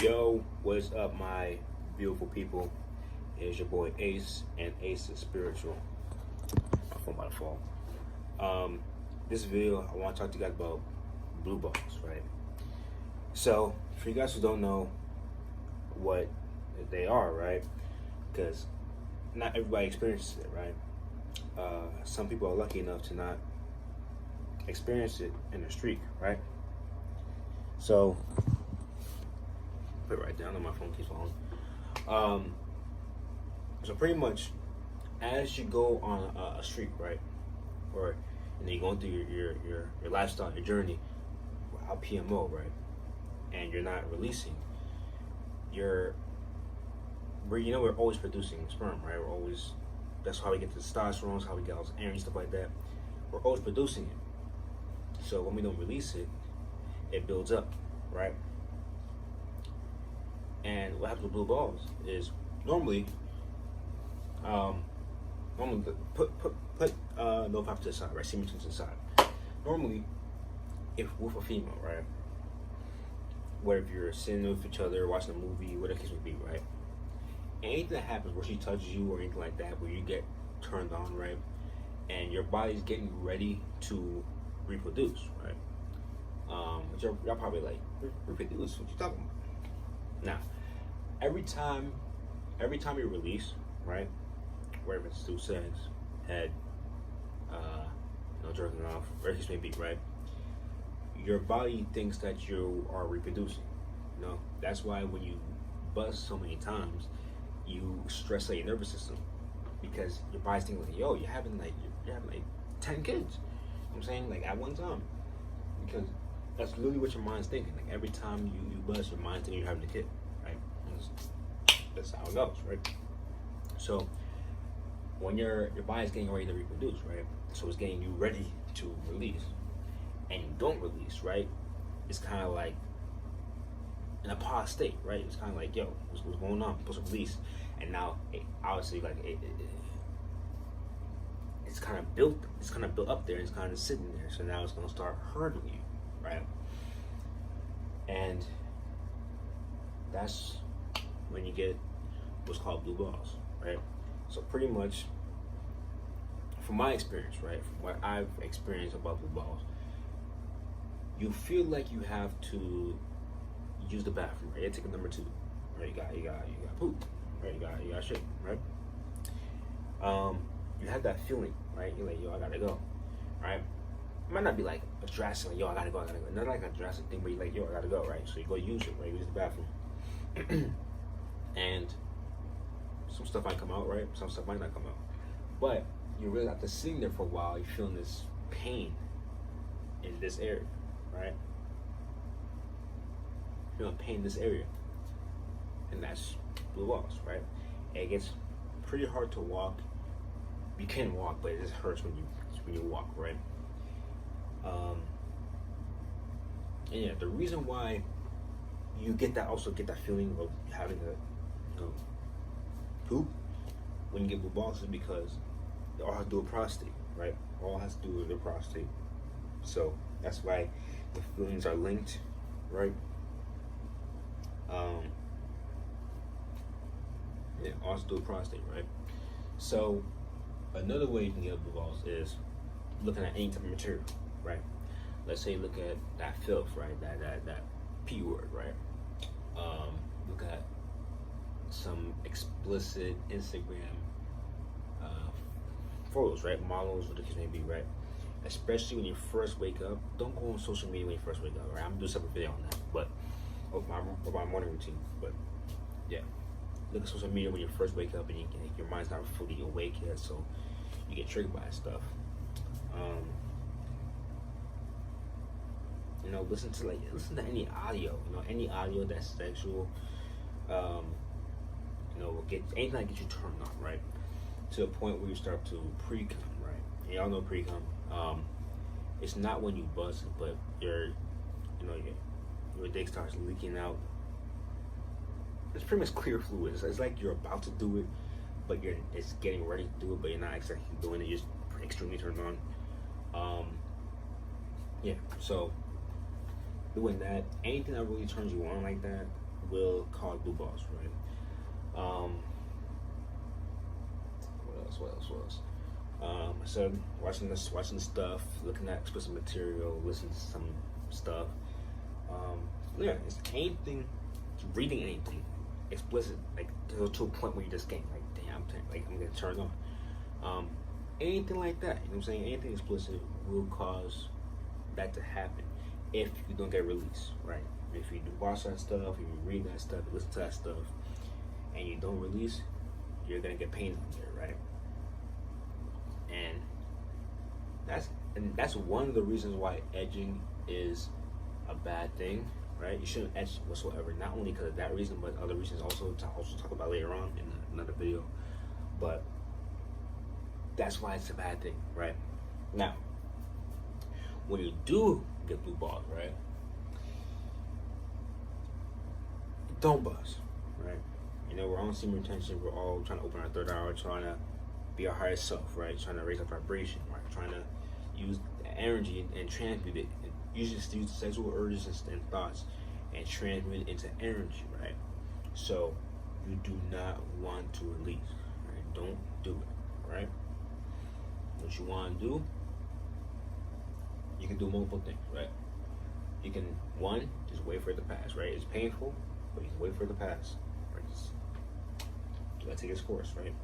Yo, what's up, my beautiful people? It's your boy Ace and AceIsSpiritual. My phone about to fall. This video, I want to talk to you guys about blue balls, right? So, for you guys who don't know what they are, right? Because not everybody experiences it, right? Some people are lucky enough to not experience it in a streak, right? So, put it right down, and my phone keeps falling. So pretty much, as you go on a streak, right, or you're going through your lifestyle, your journey, without PMO, right, and you're not releasing, we're always producing sperm, right? We're always, that's how we get the testosterone, that's how we get all this energy, stuff like that. We're always producing it. So when we don't release it, it builds up, right? And what happens with blue balls is normally put NoFap to the side, right? Semen to the side. Normally, if with a female, right? Whether you're sitting with each other, watching a movie, whatever the case may be, right? Anything that happens where she touches you or anything like that, where you get turned on, right? And your body's getting ready to reproduce, right? Y'all probably like, reproduce, what you talking about? Now, every time you release, right, whether it's through sex, head, jerking off, whatever it may be, right, your body thinks that you are reproducing. That's why when you bust so many times, you stress out your nervous system, because your body's thinking like, yo, you're having like 10 kids. You know what I'm saying? Like at one time, because that's literally what your mind's thinking. Like every time you bust, your mind's thinking you're having a kid, right? That's how it goes, right? So when your body's getting ready to reproduce, right? So it's getting you ready to release, and you don't release, right? It's kind of like in a pause state, right? It's kind of like, yo, what's going on? I'm supposed to release, and now obviously like it's kind of built up there. It's kind of sitting there. So now it's gonna start hurting you, right? And that's when you get what's called blue balls, right? So pretty much, from my experience, right, from what I've experienced about blue balls, you feel like you have to use the bathroom, right? You take a number 2, right? You got poop, right? You got shit, right? You have that feeling, right? You're like, yo, I gotta go, right? It might not be like a drastic, like, yo, I gotta go. Not like a drastic thing, but you're like, yo, I gotta go, right? So you go use it, right? Use the bathroom. And some stuff might come out, right? Some stuff might not come out. But you really have to sitting there for a while, you're feeling this pain in this area, right? Feeling pain in this area. And that's blue balls, right? And it gets pretty hard to walk. You can walk, but it just hurts when you walk, right? And yeah, the reason why you get that feeling of having to poop when you get blue balls is because it all has to do with prostate, right? All has to do with the prostate. So that's why the feelings are linked, right? Yeah, all has to do with prostate, right? So another way you can get blue balls is looking at any type of material, right? Let's say look at that filth, right? That P word, right? Look at some explicit Instagram photos, right? Models, what the case may be, right? Especially when you first wake up. Don't go on social media when you first wake up, right? I'm gonna do a separate video on that, but of my morning routine. But yeah, look at social media when you first wake up and your mind's not fully awake yet, so you get triggered by stuff. Listen to any audio, any audio that's sexual, get anything that gets you turned on, right? To a point where you start to pre-cum, right? And y'all know pre-cum. It's not when you bust, but your dick starts leaking out. It's pretty much clear fluid. It's like you're about to do it, but it's getting ready to do it, but you're not exactly doing it. You're just extremely turned on. Yeah, so doing that, anything that really turns you on like that will cause blue balls, right? What else? I said watching stuff, looking at explicit material, listening to some stuff. Yeah, it's anything, reading anything explicit, like to a point where you just can't, like, damn, I'm gonna turn on. Anything like that, you know what I'm saying? Anything explicit will cause that to happen if you don't get released, right? If you watch that stuff, if you read that stuff, listen to that stuff, and you don't release, you're gonna get pain on there, right? And that's one of the reasons why edging is a bad thing, right? You shouldn't edge whatsoever. Not only because of that reason, but other reasons also to talk about later on in another video. But that's why it's a bad thing, right? Now, when you do get blue balls, right? Don't buzz, right? You know, we're on semen retention. We're all trying to open our third hour, trying to be our highest self, right? Trying to raise our vibration, right? Trying to use the energy and transmute it. Usually use sexual urges and thoughts and transmute it into energy, right? So you do not want to release, right? Don't do it, right? What you want to do, you can do multiple things, right? You can, one, just wait for it to pass, right? It's painful, but you can wait for it to pass, right? Just let it take its course, right?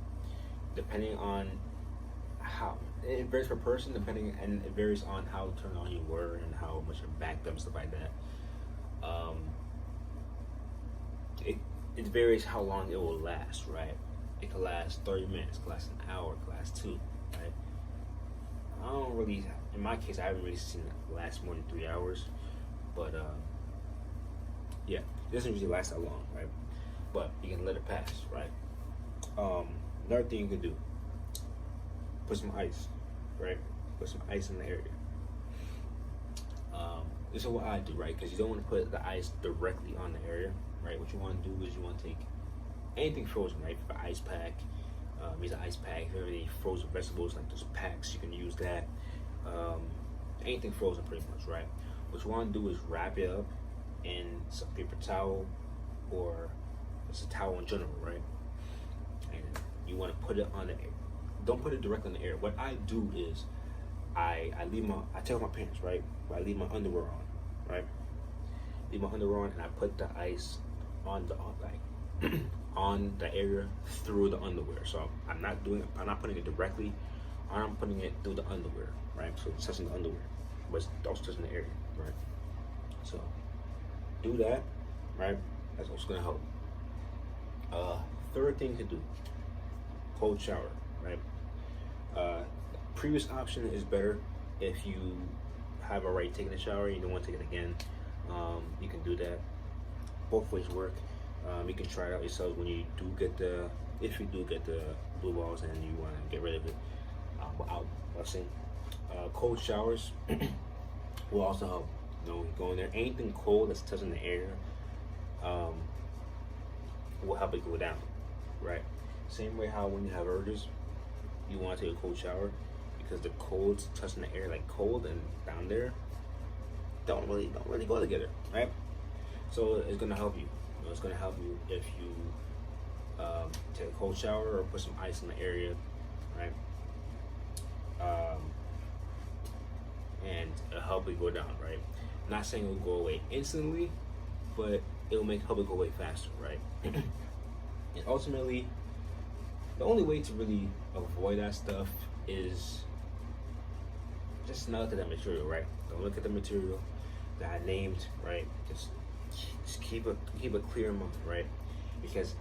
Depending on how, it varies per person, and it varies on how turned on you were and how much you're backed up, stuff like that. It varies how long it will last, right? It could last 30 minutes, it could last an hour, it could last 2, right? I don't really, in my case, I haven't really seen it last more than 3 hours, but yeah, it doesn't usually last that long, right? But you can let it pass, right? Another thing you can do, put some ice, right? Put some ice in the area. This is what I do, right? Because you don't want to put the ice directly on the area, right? What you want to do is you want to take anything frozen, right? If an ice pack, use an ice pack. If you have any frozen vegetables, like those packs, you can use that. Anything frozen, pretty much, right? What you want to do is wrap it up in some paper towel, or just a towel in general, right? And you want to put it on the air. Don't put it directly in the air. What I do is I take off my pants, right? But I leave my underwear on, right? Leave my underwear on, and I put the ice on on the area through the underwear. So I'm not putting it directly. I'm putting it through the underwear, right? So it's touching the underwear, but it's also touching the area, right? So do that, right? That's what's gonna help. Third thing to do, cold shower, right? Previous option is better if you have already taken a shower, you don't want to take it again. You can do that. Both ways work. You can try it out yourself when you do get the blue balls and you want to get rid of it without busting. Cold showers will also help. You know, go in there. Anything cold that's touching the air will help it go down, right? Same way how when you have urges, you want to take a cold shower, because the cold's touching the air, like cold and down there don't really go together, right? So it's gonna help you. You know, it's gonna help you if you take a cold shower or put some ice in the area, right? And it'll help it go down, right? Not saying it'll go away instantly, but it'll help it go away faster, right? And ultimately, the only way to really avoid that stuff is just not look at that material, right? Don't look at the material that I named, right? Just keep a clear mind, right? Because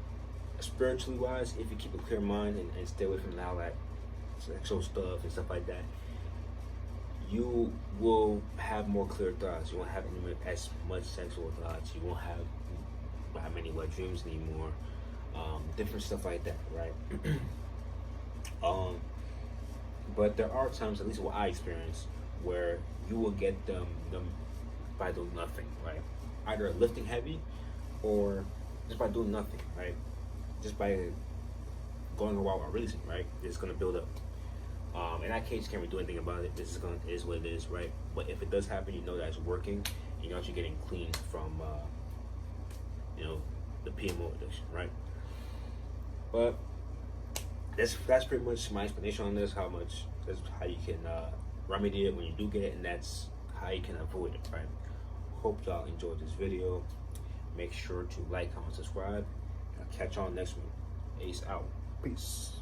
spiritually wise, if you keep a clear mind and stay away from all that sexual stuff and stuff like that, you will have more clear thoughts. You won't have as much sexual thoughts. You won't have many wet dreams anymore. Different stuff like that, right? But there are times, at least what I experienced, where you will get them by doing nothing, right? Either lifting heavy or just by doing nothing, right? Just by going a while while releasing, right? It's gonna build up. In that case, you can't really do anything about it. It is what it is, right? But if it does happen, you know that it's working. You know that you're getting clean from, the PMO addiction, right? But that's pretty much my explanation on this. That's how you can remedy it when you do get it, and that's how you can avoid it, right? Hope y'all enjoyed this video. Make sure to like, comment, subscribe. I'll catch y'all next one. Ace out. Peace.